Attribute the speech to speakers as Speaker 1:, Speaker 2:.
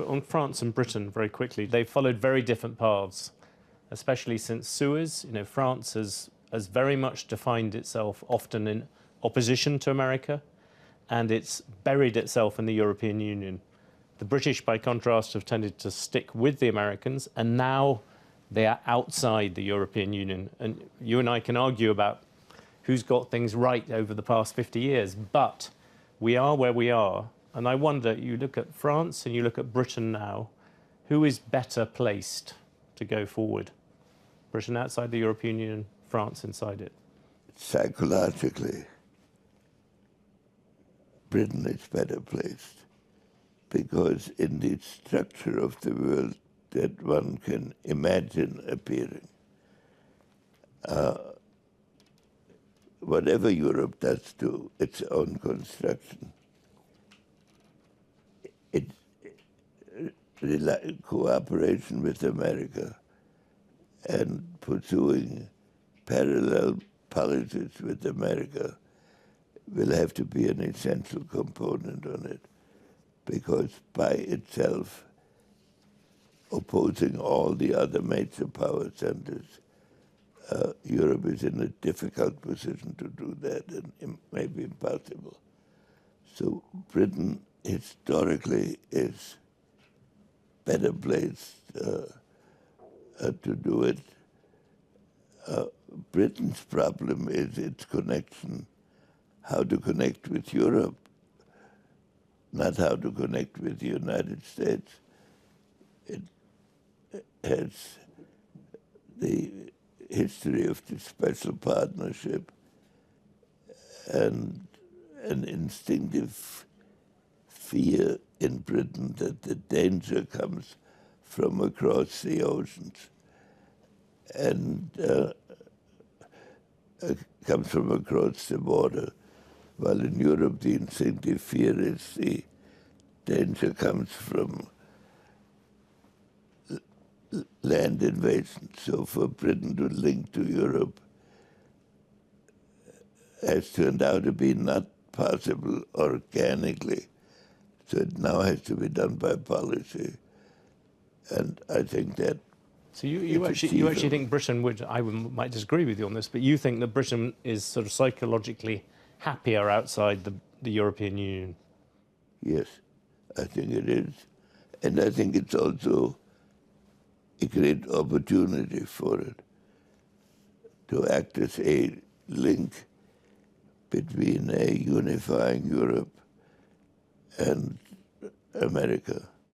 Speaker 1: On France and Britain, very quickly, they've followed very different paths, especially since Suez. France has very much defined itself often in opposition to America, and it's buried itself in the European Union. The British, by contrast, have tended to stick with the Americans, and now they are outside the European Union. And you and I can argue about who's got things right over the past 50 years, but we are where we are. And I wonder, you look at France and you look at Britain now, who is better placed to go forward? Britain outside the European Union, France inside it?
Speaker 2: Psychologically, Britain is better placed because in the structure of the world that one can imagine appearing, whatever Europe does to its own construction, cooperation with America and pursuing parallel policies with America will have to be an essential component on it, because by itself, opposing all the other major power centers, Europe is in a difficult position to do that, and it may be impossible. So Britain historically is better placed to do it. Britain's problem is its connection, how to connect with Europe, not how to connect with the United States. It has the history of the special partnership and an instinctive fear in Britain that the danger comes from across the oceans and comes from across the border, while in Europe the instinctive fear is the danger comes from land invasion. So for Britain to link to Europe has turned out to be not possible organically. So it now has to be done by policy. And I think that...
Speaker 1: So you actually think Britain would, might disagree with you on this, but you think that Britain is sort of psychologically happier outside the European Union?
Speaker 2: Yes, I think it is. And I think it's also a great opportunity for it to act as a link between a unifying Europe and America.